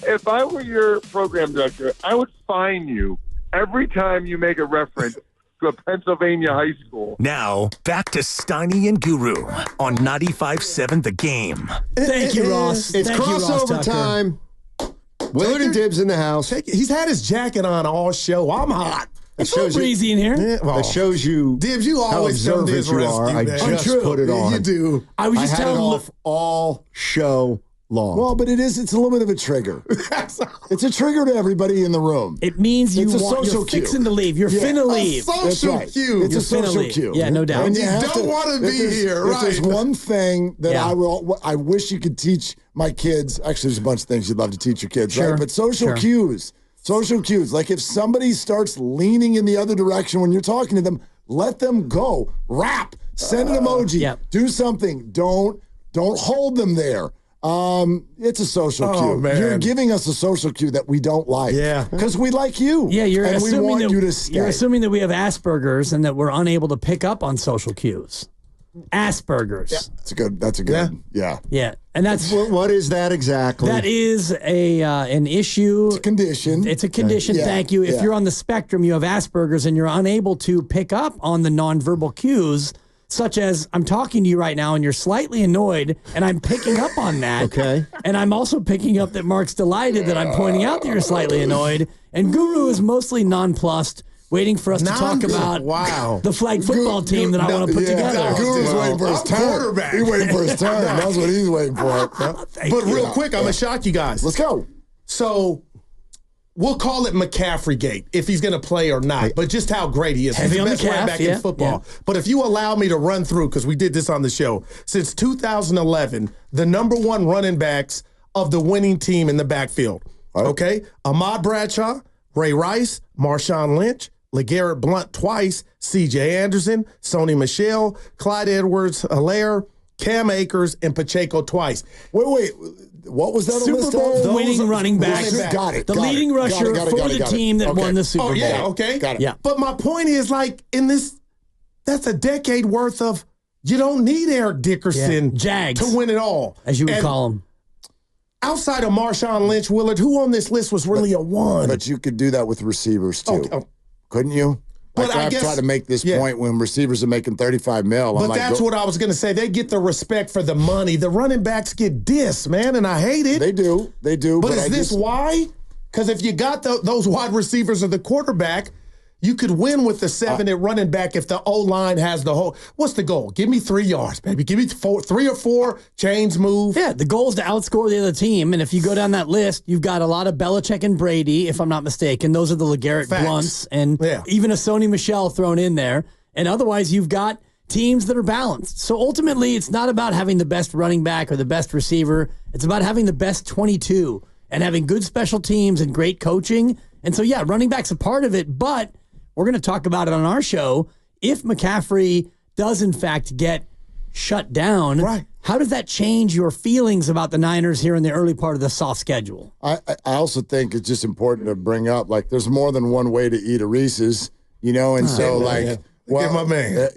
if I were your program director, I would fine you every time you make a reference to a Pennsylvania high school. Now, back to Steiny and Guru on 95.7 The Game. Thank you, Ross. It's Thank you, Ross crossover Tucker. time. Willard and Dibs in the house. He's had his jacket on all show. I'm hot. It's so breezy in here. It shows you Dibs, you how always come to observant his you rescue, are. I man. just Untrue. put it on. You do. I was I just had it telling off all show long. Well, but it's a little bit of a trigger. It's a trigger to everybody in the room. it means It's a you're social cue. fixing to leave. You're finna leave. That's Social right. cue. It's a You're finna social leave. cue. Yeah, no doubt. And You have don't wanna if be there's- here, If there's right. one thing that Yeah. I wish you could teach my kids. Actually, there's a bunch of things you'd love to teach your kids, Sure. right? But social Sure. cues. Social cues. Like if somebody starts leaning in the other direction when you're talking to them, let them go. Rap. Send an emoji. Yep. Do something. Don't hold them there. It's a social cue. man. You're giving us a social cue that we don't like. Yeah. Because we like you. Yeah, you're and we assuming want that you to stay. you're assuming that we have Asperger's and that we're unable to pick up on social cues. Asperger's. That's a good. Yeah. And that's what is that exactly? that is an issue. It's a condition. It's a condition. Yeah, Thank you. If yeah. you're on the spectrum, you have Asperger's and you're unable to pick up on the nonverbal cues, such as I'm talking to you right now and you're slightly annoyed, and I'm picking up on that. Okay. And I'm also picking up that Mark's delighted that I'm pointing out that you're slightly annoyed. And Guru is mostly nonplussed, waiting for us to talk about the flag football team that I want to put together. Guru's waiting for his turn. quarterback. He's waiting for his turn. That's what he's waiting for. But real quick, I'm going to shock you guys. Let's go. So we'll call it McCaffrey Gate if he's going to play or not, but just how great he is. Heavy He's the on the best running calf, back yeah, in football. yeah. But if you allow me to run through, because we did this on the show, since 2011, the number one running backs of the winning team in the backfield. Okay? Ahmad Bradshaw, Ray Rice, Marshawn Lynch, LeGarrette Blount twice, C.J. Anderson, Sony Michel, Clyde Edwards-Helaire, Cam Akers, and Pacheco twice. Wait. What was that? Super Bowl winning running back. Got it. The leading rusher for the team that won the Super Bowl. Oh, yeah, okay. Got it. Yeah. But my point is, like, that's a decade worth of, you don't need Eric Dickerson Jags. to win it all. As you would And call them. outside of Marshawn Lynch, Willard, who on this list was really a one? But you could do that with receivers too, Oh, couldn't you? But Like I I've guess- tried to make this yeah. point when receivers are making $35 million. But that's what I was going to say. They get the respect for the money. The running backs get dissed, man, and I hate it. they do. But is this why? Because if you got those wide receivers or the quarterback, you could win with the 7 at running back if the O-line has the whole. What's the goal? Give me 3 yards, baby. Give me 3 or 4, chains move. Yeah, the goal is to outscore the other team. And if you go down that list, you've got a lot of Belichick and Brady, if I'm not mistaken. Those are the LeGarrette Facts. Blunts and Yeah. even a Sony Michel thrown in there. And otherwise, you've got teams that are balanced. So ultimately, it's not about having the best running back or the best receiver. It's about having the best 22 and having good special teams and great coaching. And so, yeah, running back's a part of it, but we're going to talk about it on our show. If McCaffrey does, in fact, get shut down, right, how does that change your feelings about the Niners here in the early part of the soft schedule? I also think it's just important to bring up, like, there's more than one way to eat a Reese's, you know, and so, like, yeah. well, Get my man.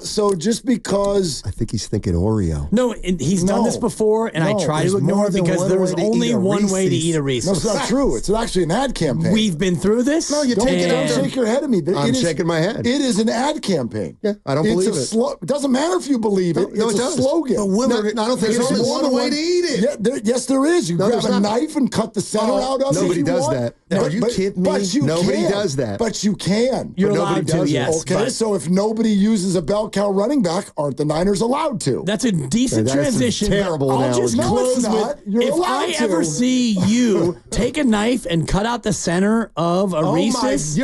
So just because I think he's thinking Oreo. No, he's done this before, and I try to ignore it because there was only one way to eat a no, Reese's. it's not true. It's actually an ad campaign. We've been through this. No, you don't take it and- out. shake your head at me. I'm shaking my head. It is an ad campaign. Yeah, I don't believe it. It doesn't matter if you believe it. No, it's it a does. slogan. But Willard, No, I don't think there's it's only more one way to eat it. Yeah, yes, there is. You grab there's a not. knife and cut the center out of it. Nobody if you does want. that. No, you kidding me? But you Nobody can. does that. But you can. You're But allowed nobody to, does it. yes. Okay, but so if nobody uses a bell cow running back, aren't the Niners allowed to? that's a decent That's a transition. but terrible I'll just analogy. No, it's close not. with, You're if allowed I to. ever see you take a knife and cut out the center of a Oh, Reese's,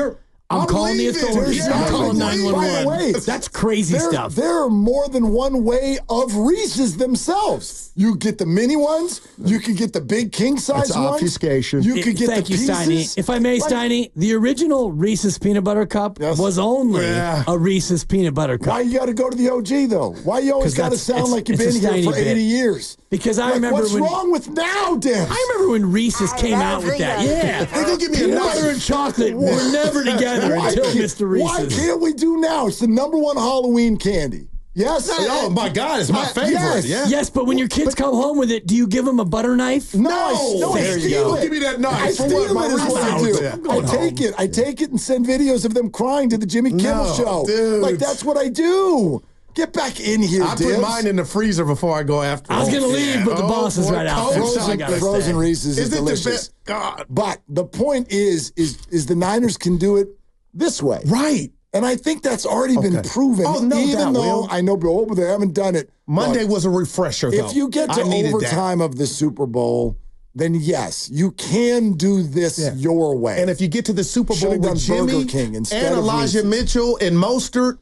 I'm calling the leaving. authorities. Yeah, I'm calling by the way, 911. That's crazy there, stuff. There are more than one way of Reese's themselves. You get the mini ones. You can get the big king size That's ones. obfuscation. You could get Thank the you, pieces. Steiny. If I may, Like, Steiny, the original Reese's Peanut Butter Cup Yes. was only Yeah. a Reese's Peanut Butter Cup. Why you got to go to the OG though? Why you always 'Cause got to that's- sound it's- like you've it's been a here for Steiny bit. 80 years? Because I Like, remember what's when wrong with now, Dan? I remember when Reese's came out with that. Yeah, Hey, go give me a peanut knife. butter and chocolate were never together until Mr. Why Reese's. can't we do now? It's the #1 Halloween candy. Yes. Oh my God, it's my favorite. Yes. Yeah. Yes, but when your kids come home with it, do you give them a butter knife? No, I There you steal go. it. Give me that knife. I For steal what? it is what I do. Yeah. I take it and send videos of them crying to the Jimmy Kimmel No, show. dude. Like, that's what I do. Get back in here, I Dibs. put mine in the freezer before I go after. I was going to leave, but the boss is boy, right out there. So I Frozen, gotta frozen stay. Reese's is Is it the delicious. best? God. But the point is the Niners can do it this way. Right. And I think that's already been proven. Oh, no Even doubt, though Will. I know they haven't done it. Monday Look, was a refresher, though. if you get to I needed overtime of the Super Bowl, then yes, you can do this your way. that. And if you get to the Super Bowl Should've done with Jimmy Burger King instead and of Elijah Reese's. Mitchell and Mostert,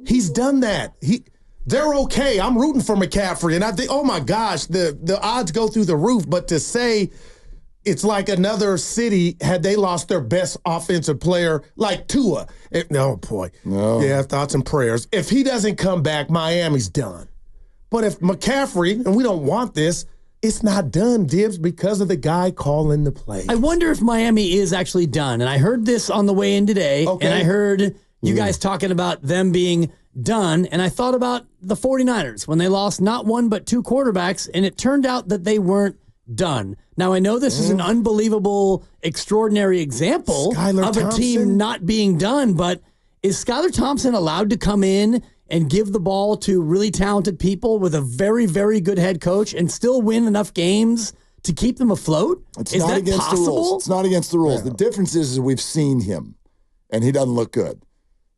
he's done that. They're okay. I'm rooting for McCaffrey. And I think, oh my gosh, the odds go through the roof. But to say it's like another city had they lost their best offensive player, like Tua. No, boy. No. Yeah, thoughts and prayers. If he doesn't come back, Miami's done. But if McCaffrey, and we don't want this, it's not done, Dibs, because of the guy calling the play. I wonder if Miami is actually done. And I heard this on the way in today, and I heard you guys talking about them being done, and I thought about the 49ers when they lost not one but two quarterbacks, and it turned out that they weren't done. Now, I know this is an unbelievable, extraordinary example Skylar of a Thompson? team not being done, but is Skylar Thompson allowed to come in and give the ball to really talented people with a very, very good head coach and still win enough games to keep them afloat? It's is not that against possible? the rules. It's not against the rules. The difference is we've seen him, and he doesn't look good.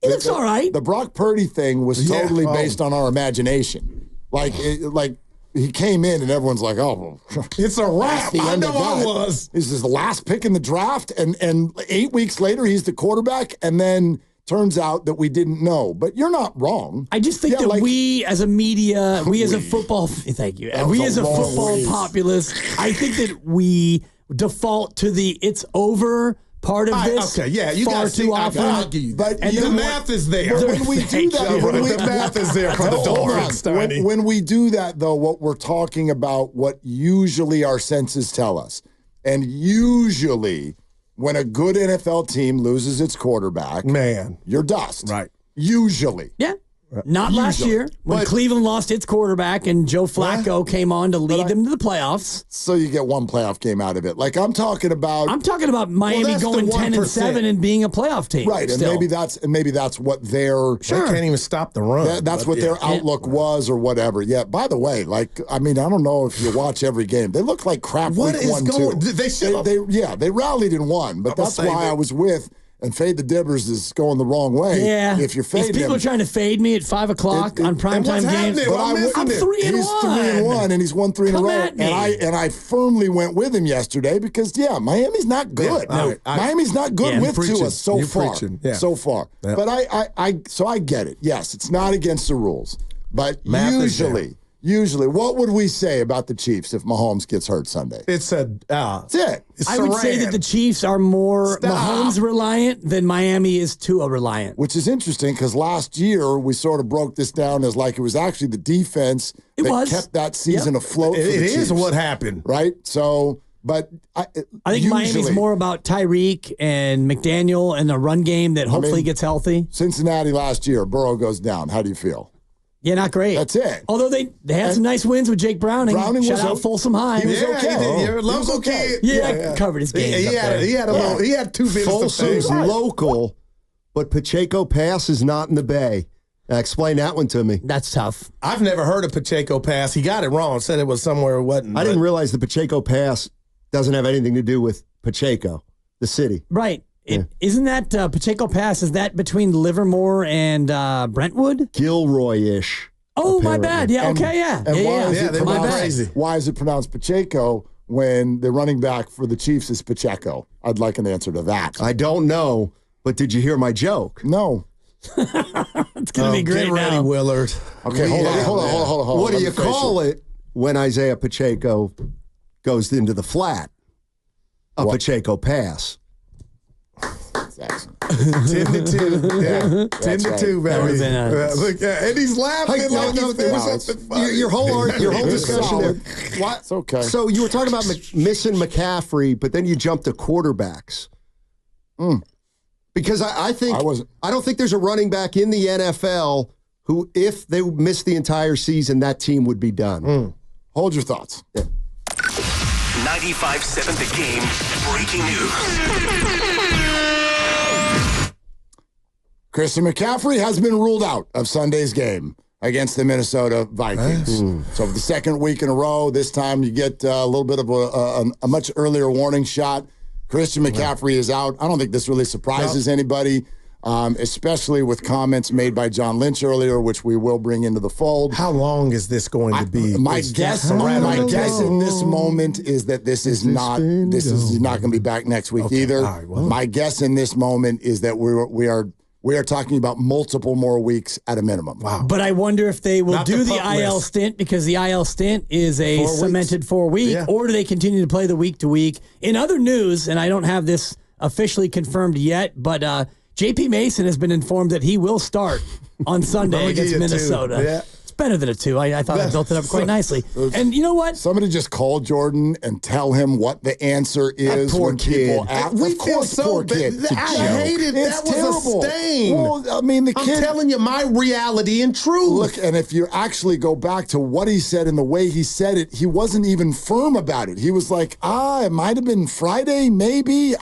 He looks all right. The Brock Purdy thing was totally based on our imagination. Like he came in and everyone's like, "Oh, well, It's a wrap. the I end know of I that." was. This is the last pick in the draft, and 8 weeks later he's the quarterback, and then turns out that we didn't know. But you're not wrong. I just think that we as a media, we as a football, thank you, and we was as a a long football ways. populace, I think that we default to the it's over part of this. Okay, yeah, you far got too often. I'll give you that. But And you the know math is there. But when we do Thank that, you. when we, The math is there for the Hold on. Dolphins, Steiny. When we do that, though, what we're talking about, what usually our senses tell us, and usually when a good NFL team loses its quarterback, Man. you're dust. Right. Usually. Yeah. Not last year when Cleveland lost its quarterback and Joe Flacco came on to lead them to the playoffs. So you get one playoff game out of it. Like I'm talking about Miami that's the going 10-7 1%. and being a playoff team. right, and still. maybe that's what their They can't even stop the run. that's what their outlook was or whatever. Yeah. By the way, I don't know if you watch every game. They look like crap What week is 1 going- too. They rallied and won, but I'm that's gonna why save it. I was with. And Fade the Dibbers is going the wrong way. Yeah. If you're These fading people him. are trying to fade me at 5 o'clock on primetime what's games. happening? But I'm missing I'm it. 3-1. He's 3-1, and he's won 3 in a Come row. at me. And I firmly went with him yesterday because Miami's not good. Yeah, all right. Miami's not good Yeah. with You're Tua so preaching. far. You're preaching. Yeah. So far. Yeah. But I get it. Yes, it's not against the rules. But Math is usually, what would we say about the Chiefs if Mahomes gets hurt Sunday? It's That's it. I would say that the Chiefs are more Stop. Mahomes reliant than Miami is Tua reliant. Which is interesting because last year we sort of broke this down as like it was actually the defense It that was. kept that season afloat. It for the is Chiefs, what happened. right? So, but I think Miami's usually, more about Tyreek and McDaniel and a run game that hopefully gets healthy. Cincinnati last year. Burrow goes down. How do you feel? Yeah, not great. That's it. Although they had some nice wins with Jake Browning. Browning Shout was out o- Folsom High. he was Yeah, okay. he did. You're a He was local okay. kid. Yeah, covered his games. up there. He had 2 visits. Folsom's local, but Pacheco Pass is not in the Bay. Now, explain that one to me. That's tough. I've never heard of Pacheco Pass. He got it wrong. Said it was somewhere it wasn't. I didn't realize the Pacheco Pass doesn't have anything to do with Pacheco, the city. Right. Isn't that Pacheco Pass? Is that between Livermore and Brentwood? Gilroy-ish. Oh, my apparently. bad. Yeah, okay, yeah. And why yeah, is Yeah, it they went pronounced crazy. Why is it pronounced Pacheco when the running back for the Chiefs is Pacheco? I'd like an answer to that. I don't know, but did you hear my joke? No. It's going to be great Get ready, now. Willard. Okay, hold on. What do you call it when Isaiah Pacheco goes into the flat? A Pacheco Pass. Excellent. 10-2. Yeah. 10-2, right. baby. That would've been Look, and he's laughing like he's doing something funny. Your whole discussion there. Solid. It's okay. So you were talking about missing McCaffrey, but then you jumped to quarterbacks. Because I think I wasn't- I don't think there's a running back in the NFL who, if they missed the entire season, that team would be done. Hold your thoughts. 95.7 The Game breaking news. Christian McCaffrey has been ruled out of Sunday's game against the Minnesota Vikings. So for the second week in a row, this time you get a little bit of a much earlier warning shot. Christian McCaffrey is out. I don't think this really surprises anybody, especially with comments made by John Lynch earlier, which we will bring into the fold. How long is this going to be? My guess in this moment is that this is not going to be back next week either. All right, well. My guess in this moment is that we are talking about multiple more weeks at a minimum. Wow. But I wonder if they will do the IL list. stint, because the IL stint is a cemented 4-week, or do they continue to play the week to week? In other news, and I don't have this officially confirmed yet, but JP Mason has been informed that he will start on Sunday against Minnesota. Yeah. It's better than a 2. I thought I built it up quite nicely. And you know what? Somebody just call Jordan and tell him what the answer is when people ask. We Of feel course, so poor kid. bad. I hated It's that was terrible. a stain. Well, I mean, the kid. I'm telling you my reality and truth. Look, and if you actually go back to what he said and the way he said it, he wasn't even firm about it. He was like, it might have been Friday, maybe.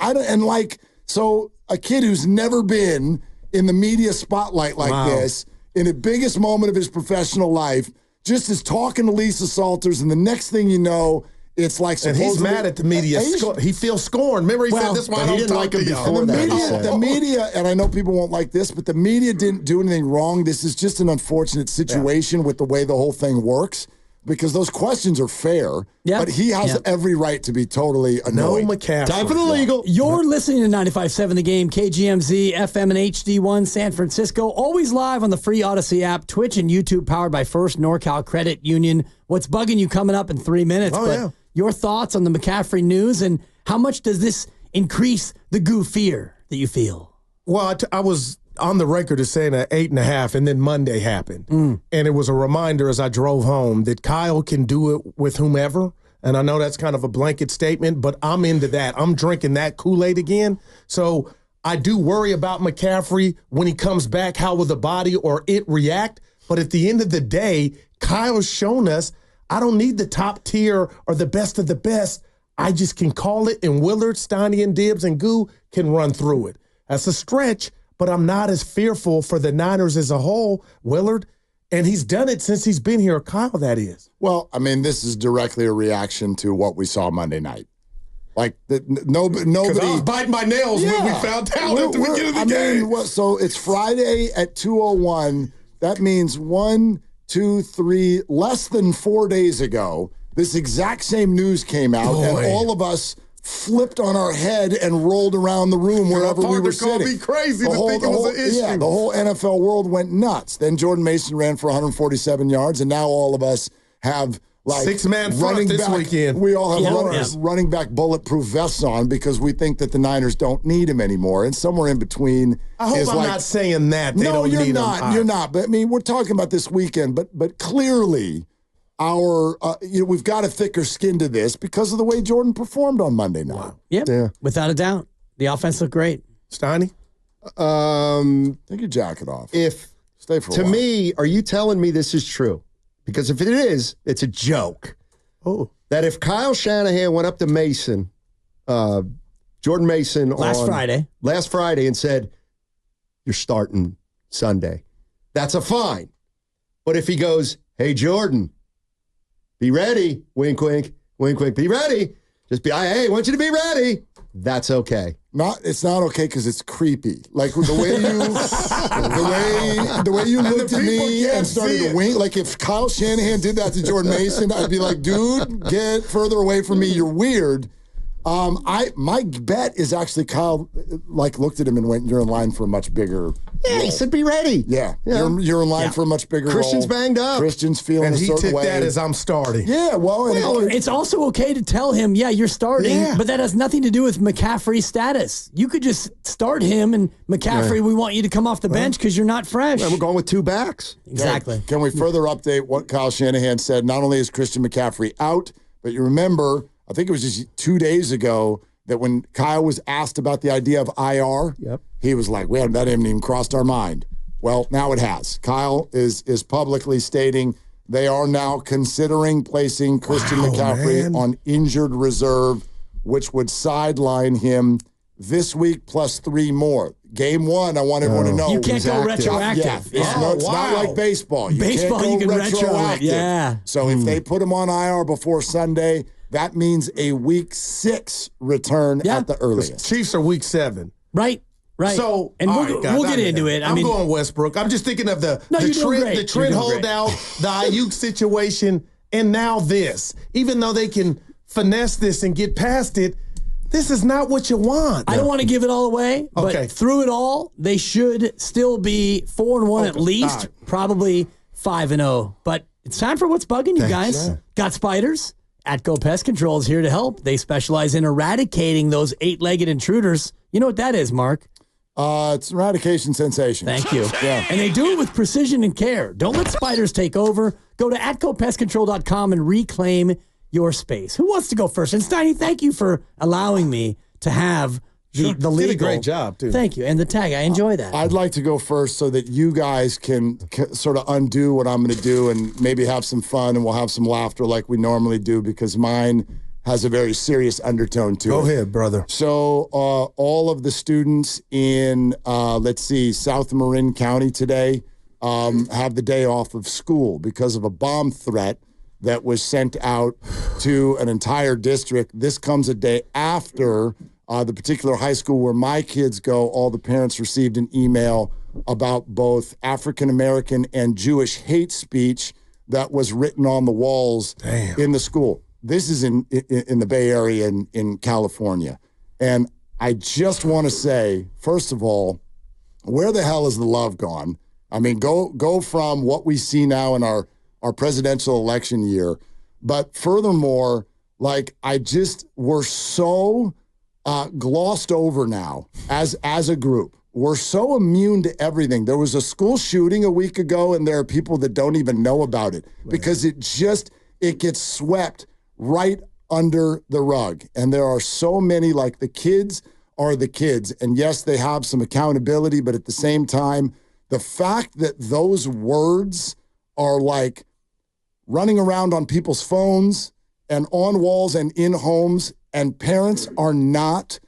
So a kid who's never been in the media spotlight like this, in the biggest moment of his professional life, just is talking to Lisa Salters, and the next thing you know, it's like and he's mad at the media. He feels scorned. Remember, he said this. Why I don't talk to y'all. The media, and I know people won't like this, but the media didn't do anything wrong. This is just an unfortunate situation with the way the whole thing works, because those questions are fair. Yep. But he has every right to be totally annoyed. No McCaffrey. Time for the legal. You're listening to 95.7 The Game, KGMZ, FM and HD1, San Francisco. Always live on the free Odyssey app, Twitch and YouTube, powered by First NorCal Credit Union. What's bugging you coming up in 3 minutes? Your thoughts on the McCaffrey news, and how much does this increase the goo fear that you feel? Well, I was on the record as saying 8.5, and then Monday happened. And it was a reminder as I drove home that Kyle can do it with whomever. And I know that's kind of a blanket statement, but I'm into that. I'm drinking that Kool-Aid again. So I do worry about McCaffrey when he comes back. How will the body or it react? But at the end of the day, Kyle's shown us I don't need the top tier or the best of the best. I just can call it, and Willard, Steiny, and Dibs, and Goo can run through it. That's a stretch, but I'm not as fearful for the Niners as a whole, Willard. And he's done it since he's been here, Kyle, that is. Well, I mean, this is directly a reaction to what we saw Monday night. Like, nobody. Because I was biting my nails when we found out at the beginning of the game. So it's Friday at 2:01. That means 1, 2, 3, less than 4 days ago, this exact same news came out, and all of us flipped on our head and rolled around the room wherever we were sitting. Me crazy to think it was an issue. Yeah, the whole NFL world went nuts. Then Jordan Mason ran for 147 yards, and now all of us have like six-man front this weekend. We all have running back bulletproof vests on because we think that the Niners don't need him anymore. And somewhere in between, I hope I'm not saying that. You're not. But I mean, we're talking about this weekend. But clearly, we've got a thicker skin to this because of the way Jordan performed on Monday night. Wow. Yeah, without a doubt. The offense looked great. Steiny? Take your jacket off. Stay for a while. To me, are you telling me this is true? Because if it is, it's a joke. Oh. That if Kyle Shanahan went up to Mason, Jordan Mason last Friday and said, you're starting Sunday, that's a fine. But if he goes, hey, Jordan, be ready, wink, wink, wink, wink, be ready. I want you to be ready. That's okay. It's not okay because it's creepy. Like the way you looked at me and started to wink. Like if Kyle Shanahan did that to Jordan Mason, I'd be like, dude, get further away from me. You're weird. My bet is actually Kyle looked at him and went, you're in line for a much bigger role. He said be ready. Yeah. You're in line for a much bigger Christian's role. banged up. Christian's feeling a certain way. And he took that as I'm starting. Yeah, well, it's also okay to tell him, you're starting, but that has nothing to do with McCaffrey's status. You could just start him, and McCaffrey, we want you to come off the bench because you're not fresh. We're going with 2 backs. Exactly. Can we further update what Kyle Shanahan said? Not only is Christian McCaffrey out, but you remember, I think it was just 2 days ago, that when Kyle was asked about the idea of IR, he was like, that hadn't even crossed our mind. Well, now it has. Kyle is publicly stating they are now considering placing Christian McCaffrey on injured reserve, which would sideline him this week plus 3 more. Game 1, I want everyone to know. You can't go retroactive. Yeah. It's not like baseball. You Baseball, can't you go can retro it. retroactive. Yeah. So if they put him on IR before Sunday, that means a week 6 return at the earliest. Chiefs are week 7. Right. So, and we'll get into it. I'm going Westbrook. I'm just thinking of the Trent holdout, the Ayuk situation, and now this. Even though they can finesse this and get past it, this is not what you want. I don't want to give it all away, but through it all, they should still be 4-1 at least, probably 5-0. But it's time for what's bugging you guys. Got spiders? ATCO Pest Control is here to help. They specialize in eradicating those 8-legged intruders. You know what that is, Mark? It's eradication sensation. Thank you. And they do it with precision and care. Don't let spiders take over. Go to atcopestcontrol.com and reclaim your space. Who wants to go first? And Steiny, thank you for allowing me to have the legal. Did a great job, too. Thank you. And the tag, I enjoy that. I'd like to go first so that you guys can sort of undo what I'm going to do and maybe have some fun and we'll have some laughter like we normally do because mine has a very serious undertone to it. Go ahead, brother. So all of the students in, South Marin County today have the day off of school because of a bomb threat that was sent out to an entire district. This comes a day after the particular high school where my kids go. All the parents received an email about both African-American and Jewish hate speech that was written on the walls in the school. This is in the Bay Area in California. And I just want to say, first of all, where the hell is the love gone? I mean, go from what we see now in our presidential election year. But furthermore, we're so glossed over now as a group. We're so immune to everything. There was a school shooting a week ago, and there are people that don't even know about it because it gets swept right under the rug. And there are so many, the kids are the kids. And yes, they have some accountability, but at the same time, the fact that those words are running around on people's phones and on walls and in homes, and parents are not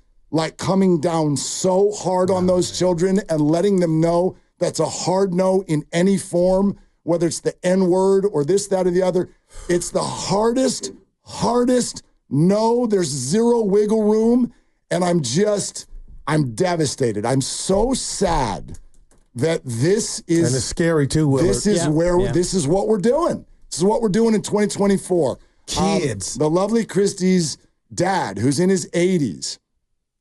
coming down so hard on those children and letting them know that's a hard no in any form, whether it's the N-word or this, that, or the other. It's the hardest no. There's zero wiggle room. And I'm devastated. I'm so sad that this is. And it's scary too, Willard. This is this is what we're doing. This is what we're doing in 2024. Kids. The lovely Christy's dad, who's in his 80s,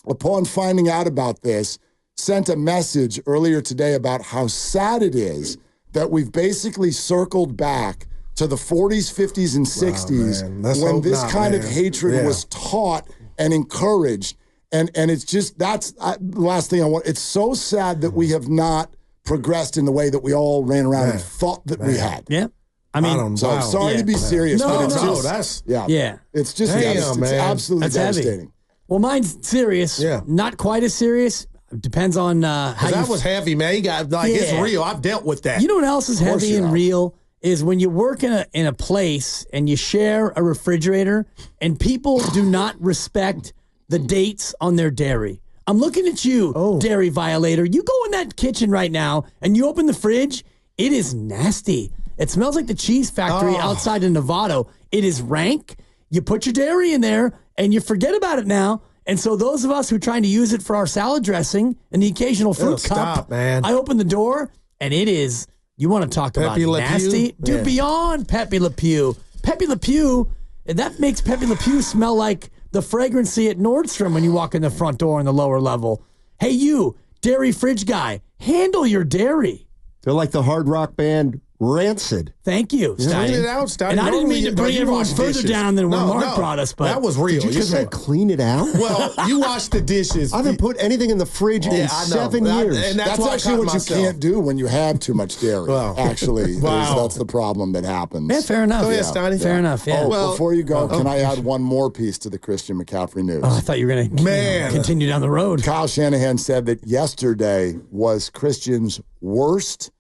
upon finding out about this, sent a message earlier today about how sad it is that we've basically circled back to the 40s, 50s, and 60s when this kind of hatred was taught and encouraged. And it's just, that's the last thing I want. It's so sad that we have not progressed in the way that we all ran around and thought that we had. Yeah. I mean, I'm sorry to be serious, but it's just, it's just, it's absolutely devastating. Heavy. Well, mine's serious. Yeah. Not quite as serious. Depends on how that was heavy, man. You got it's real. I've dealt with that. You know what else is heavy and real is when you work in a place and you share a refrigerator and people do not respect the dates on their dairy. I'm looking at you, dairy violator. You go in that kitchen right now and you open the fridge. It is nasty. It smells like the cheese factory outside of Novato. It is rank. You put your dairy in there and you forget about it now. And so those of us who are trying to use it for our salad dressing and the occasional fruit cup, man. I open the door and it is, you want to talk about nasty? Dude, beyond Pepe Le Pew. Pepe Le Pew, that makes Pepe Le Pew smell like the fragrancy at Nordstrom when you walk in the front door on the lower level. Hey, you, dairy fridge guy, handle your dairy. They're like the hard rock band rancid. Thank you, Clean Steiny. it out, Steiny. And I didn't Normally mean to bring you everyone wash further dishes. down than where Mark brought us, but that was real. Did you just say clean it out? Well, you wash the dishes. I haven't put anything in the fridge in I know. 7 years. And That's why I actually caught what myself. you can't do when you have too much dairy. Wow. Actually, Wow. that's the problem that happens. yeah, fair enough. Go ahead, Steiny. Fair enough. Yeah. Oh, before you go, can I add one more piece to the Christian McCaffrey news? I thought you were going to continue down the road. Kyle Shanahan said that yesterday was Christian's worst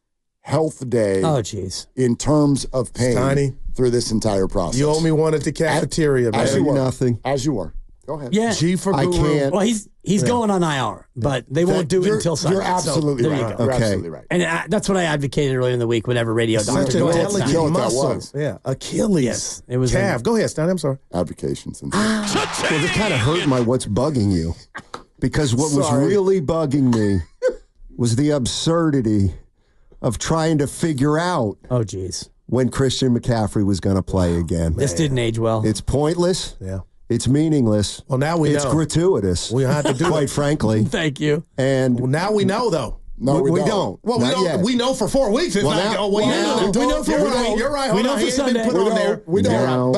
health day Oh, jeez. in terms of pain Steiny. through this entire process. You owe me one at the cafeteria, As you man. were. Nothing. As you were. Go ahead. Yeah. G for I Guru. can't. Well, he's going on IR, but they won't do it You're- until Sunday. You're absolutely so there right. You go. You're Okay. absolutely right. And that's what I advocated earlier in the week. Whenever radio Such doctor a goes, delicate it's you know not- what that muscle. was. Yeah, Achilles. Yes, it was calf. Go ahead, Steiny. I'm sorry. Advocations. And Well, this kind of hurt my what's bugging you. Because what was Sorry. really bugging me was the absurdity of trying to figure out Oh, jeez. when Christian McCaffrey was going to play again. This didn't age well. It's pointless. Yeah. It's meaningless. Well, now we It's know. gratuitous. We have to do quite it. frankly. Thank you. And Well, now we know, though. no, we don't. Well, we know for 4 weeks. It's Well, not. now- We well, know. we know for You're one. right. You're right. We Hold know on. for He ain't been Sunday. put We on don't. there. We don't. No.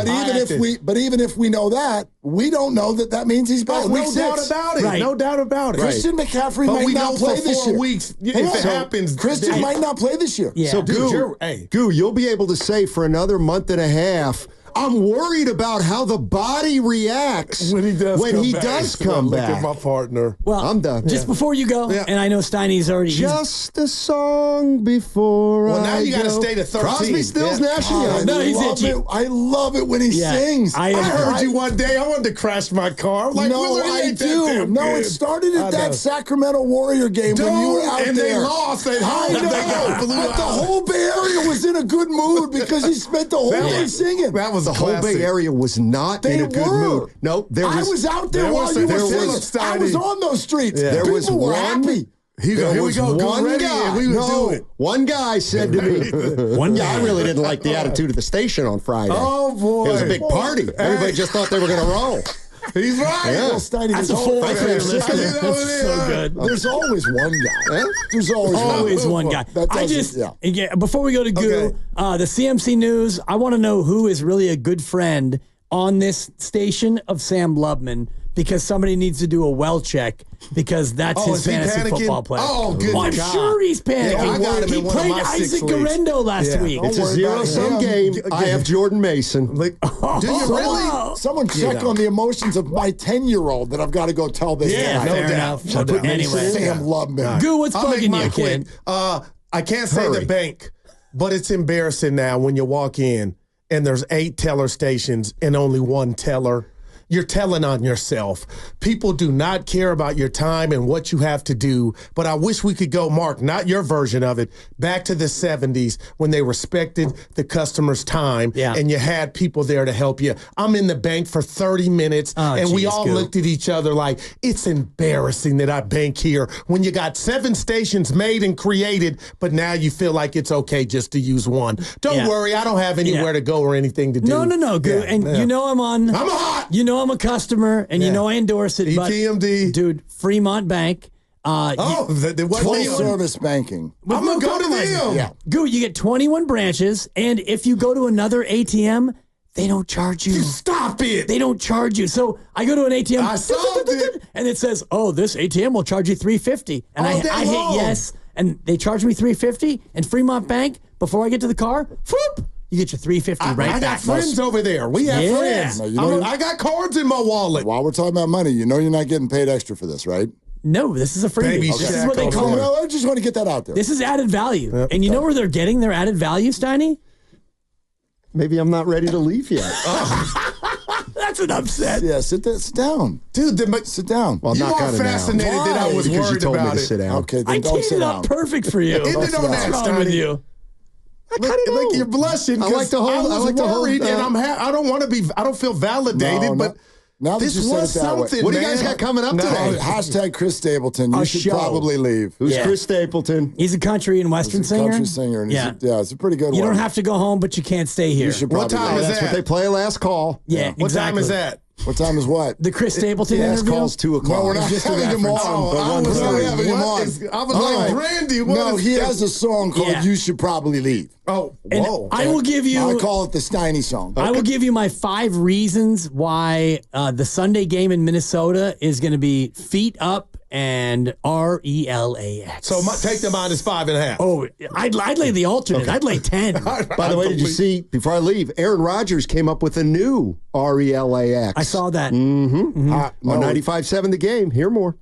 But even if we know that, we don't know that means he's back Oh, week no 6. doubt about it. Right. No doubt about it. Christian McCaffrey But might we not know play for this 4 year. weeks. Hang If on. it happens, Christian might not play this year. Yeah. so, Dude, Goo, hey. you'll be able to say for another month and a half, I'm worried about how the body reacts when he does come back. Look at my partner. Well, I'm done. Just before you go, Yeah. and I know Steiny's already. Just a song before Well, now I you got to go. stay to 13. Crosby, Stills, Yeah. Nash I Young. No, he's love itchy. it. I love it when he Yeah. sings. I heard you one day. I wanted to crash my car. I'm like, no, Willard, he I ain't that do. damn No, good. it started I at know. that Sacramento Warrior game when you were out and there. they lost at I home. know, They got blew but the out. whole Bay Area was in a good mood because he spent the whole day singing. That was The whole classic. Bay Area was not They in a good were. mood. No, there was. I was out there there while was you a- were there singing. was I was Steiny. on those streets. Yeah. There People was were one. happy. Here we was go. Go one ready. guy. And we would No, do it. one guy said to me, One "Yeah, I guy. really didn't like the attitude of the station on Friday. Oh, boy. It was a big party. Everybody just thought they were going to roll." He's right. Yeah. Well, Steiny, That's a there's full always- record, Steiny, listener. that was That's it. so good. There's always one guy. Huh? There's always One guy. That I doesn't- just, yeah. again, before we go to Goo, Okay. the CMC News, I want to know who is really a good friend on this station of Sam Lubman, because somebody needs to do a well check, because that's Oh, his is he fantasy panicking? football player. Oh, good I'm God. sure he's panicking. Yeah, I got him he in one of played my 6 Isaac leagues. Garendo last Yeah. week. It's a worry about zero-sum him. game. I have Jordan Mason. Like, do you really? Someone check on the emotions of my 10-year-old that I've got to go tell this Yeah, guy. no fair doubt. enough. No doubt. Anyway. Sam Lubman. Goo, what's I'll make bugging mine you, quick. kid? I can't say Hurry. the bank, but it's embarrassing now when you walk in and there's 8 teller stations and only 1 teller. You're telling on yourself. People do not care about your time and what you have to do. But I wish we could go, Mark, not your version of it, back to the 70s when they respected the customer's time and you had people there to help you. I'm in the bank for 30 minutes and we all looked at each other like, it's embarrassing that I bank here when you got 7 stations made and created, but now you feel like it's okay just to use one. Don't worry, I don't have anywhere to go or anything to do. No, Goo. Yeah, And yeah. you know I'm on. I'm hot. You know I'm a customer, and you know I endorse it. But, ETMD. dude, Fremont Bank. What Full deal? service banking. With I'm gonna go to compromise. them. Yeah. Goo, you get 21 branches, and if you go to another ATM, they don't charge you. Stop it. They don't charge you. So I go to an ATM, I solved it. and it says, "Oh, this ATM will charge you $350," and All day I hit long. yes, and they charge me $350. And Fremont Bank, before I get to the car, whoop, you get your $350 right I got back. friends over there. We have Yeah. friends. No, you know- I got cards in my wallet. While we're talking about money, you know you're not getting paid extra for this, right? No, this is a freebie. Baby This is Shack what they over call there. it. No, I just want to get that out there. This is added value. And you know where they're getting their added value, Steiny? Maybe I'm not ready to leave yet. That's an upset. Yeah, sit down. Dude, Sit down. Well, you not are gonna now. fascinated that I was Because you worried told me about to it. sit down. Okay, then I don't teed sit it down. up perfect for you. End it on What's that, wrong with Steiny. you? Look, you're blushing. I like 'cause to hold- I was I like to hold, worried, and I don't want to be. I don't feel validated, No, but now that this you said was it that way. something. What do you man. guys got coming up No. today? Hashtag Chris Stapleton. You A should show. probably leave. Who's Yeah. Chris Stapleton? He's a country and western He's a singer. country singer. And Yeah. it's a pretty good You one. don't have to go home, but you can't stay here. You should What probably time leave. is That's that? what they play last call. Yeah, What exactly. time is that? What time is what? The Chris Stapleton Last interview? call's 2 o'clock. No, we're not Just a having him reference. on. I We're was not like, having him what on. is- I was All like, right. Randy, what No, is he that? has a song called Yeah. You Should Probably Leave. Oh, And whoa. I will give you. I call it the Steiny song. I will give you my 5 reasons why the Sunday game in Minnesota is going to be feet up and RELAX. So take the -5.5. Oh, I'd lay the alternate. I'd lay 10. By the way, did you see, before I leave, Aaron Rodgers came up with a new RELAX. I saw that. On No, 95.7 The Game. Hear more.